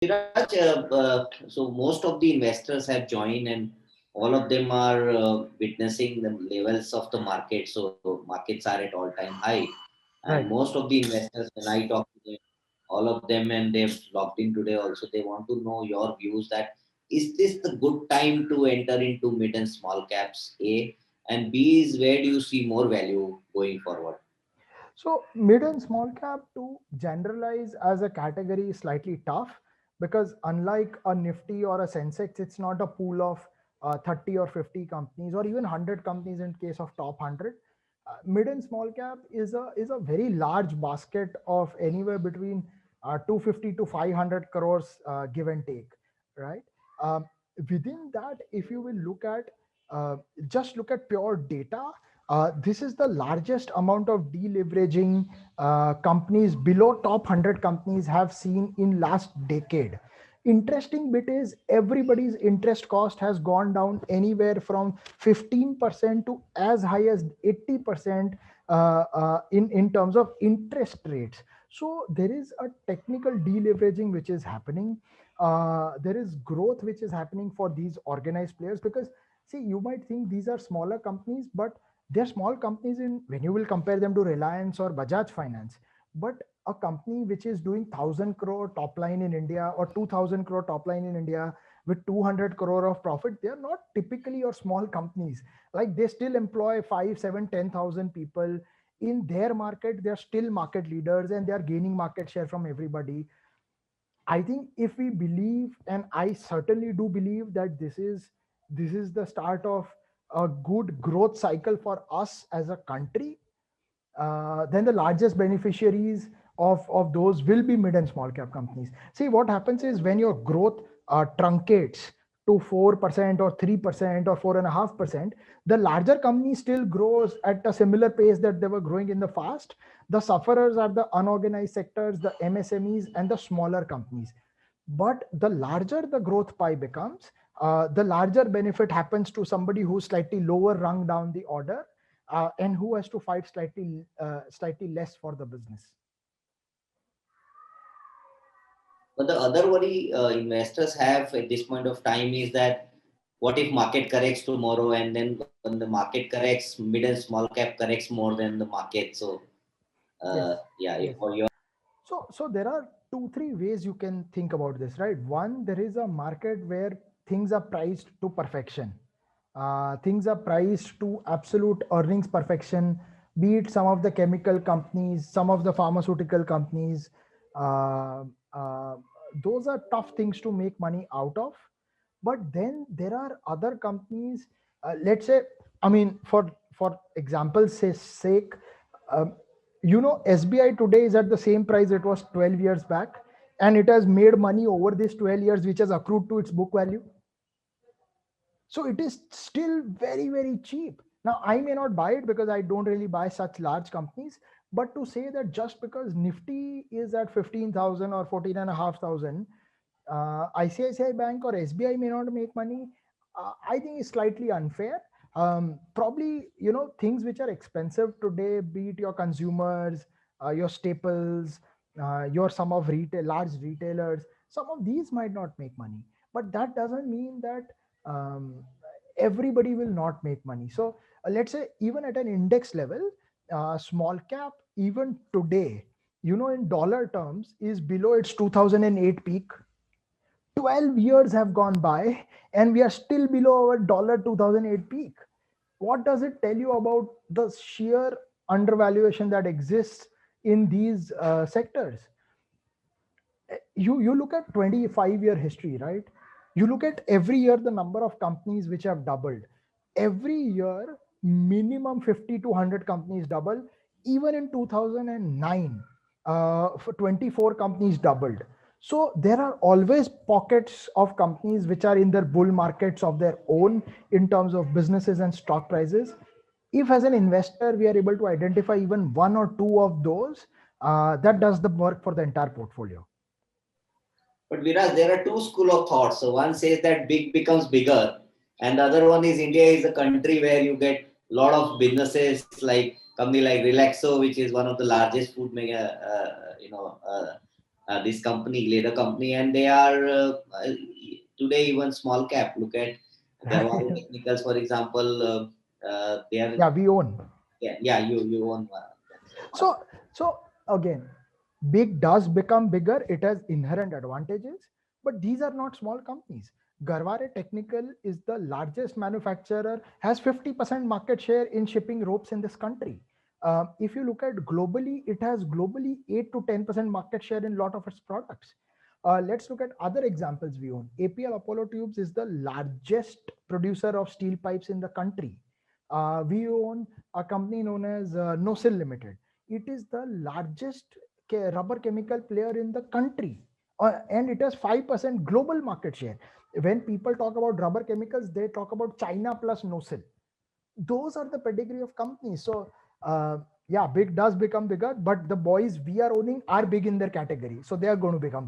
Viraj, so most of the investors have joined, and all of them are witnessing the levels of the market. So markets are at all-time high, and Right. most of the investors, when I talk to them, all of them, and they've logged in today also, they want to know your views that is this the good time to enter into mid and small caps? A, and B is, where do you see more value going forward? So mid and small cap to generalize as a category is slightly tough because unlike a Nifty or a Sensex, it's not a pool of 30 or 50 companies or even 100 companies in case of top 100. Mid and small cap is a very large basket of anywhere between 250 to 500 crores, give and take, right? Um, Within that, if you will look at uh, just look at pure data, this is the largest amount of deleveraging companies below top 100 companies have seen in last decade. Interesting bit is everybody's interest cost has gone down anywhere from 15% to as high as 80% in terms of interest rates. So there is a technical deleveraging which is happening. There is growth which is happening for these organized players because see, you might think these are smaller companies, but they're small companies in when you will compare them to Reliance or Bajaj Finance. But a company which is doing 1,000 crore top line in India or 2,000 crore top line in India with 200 crore of profit, they are not typically your small companies. Like they still employ 5, 7, 10,000 people in their market. They're still market leaders and they are gaining market share from everybody. I think if we believe, and I certainly do believe that this is the start of a good growth cycle for us as a country, then the largest beneficiaries of those will be mid and small cap companies. See, what happens is when your growth truncates to 4% or 3% or 4.5%, the larger company still grows at a similar pace that they were growing in the past. The sufferers are the unorganized sectors, the MSMEs, and the smaller companies. But the larger the growth pie becomes, the larger benefit happens to somebody who's slightly lower rung down the order, and who has to fight slightly less for the business. But the other worry investors have at this point of time is that what if market corrects tomorrow, and then when the market corrects, mid and small cap corrects more than the market. So Yes, yeah, yes. for your So there are two, three ways you can think about this, right? One, there is a market where things are priced to perfection. Things are priced to absolute earnings perfection, be it some of the chemical companies, some of the pharmaceutical companies. Uh, uh, those are tough things to make money out of. But then there are other companies, let's say, I mean, for example's sake, um, SBI today is at the same price it was 12 years back, and it has made money over these 12 years, which has accrued to its book value. So it is still very, very cheap. Now, I may not buy it because I don't really buy such large companies. But to say that just because Nifty is at 15,000 or 14,500, ICICI Bank or SBI may not make money, I think is slightly unfair. Probably, things which are expensive today, be it your consumers, your staples, your some of retail, large retailers, some of these might not make money. But that doesn't mean that um, everybody will not make money. So let's say even at an index level, small cap even today, in dollar terms, is below its 2008 peak. 12 years have gone by and we are still below our dollar 2008 peak. What does it tell you about the sheer undervaluation that exists in these sectors? You look at 25-year history, right? You look at every year the number of companies which have doubled. Every year minimum 50 to 100 companies double. Even in 2009, for 24 companies doubled. So there are always pockets of companies which are in their bull markets of their own in terms of businesses and stock prices. If as an investor we are able to identify even one or two of those, that does the work for the entire portfolio. but Viras, there are two school of thoughts. So one says that big becomes bigger, and the other one is India is a country where you get a lot of businesses like company like Relaxo, which is one of the largest food mega, this company, Leather Company, and they are today even small cap. Look at Garware Technicals, for example. They are, Yeah, we own. yeah, you own one. So again, big does become bigger. It has inherent advantages, but these are not small companies. Garware Technical is the largest manufacturer, has 50% market share in shipping ropes in this country. If you look at globally, it has globally 8 to 10% market share in a lot of its products. Let's look at other examples we own. APL Apollo Tubes is the largest producer of steel pipes in the country. We own a company known as Nosil Limited. It is the largest rubber chemical player in the country, and it has 5% global market share. When people talk about rubber chemicals, they talk about China plus Nosil. Those are the pedigree of companies. So, yeah, big does become bigger, but the boys we are owning are big in their category. So they are going to become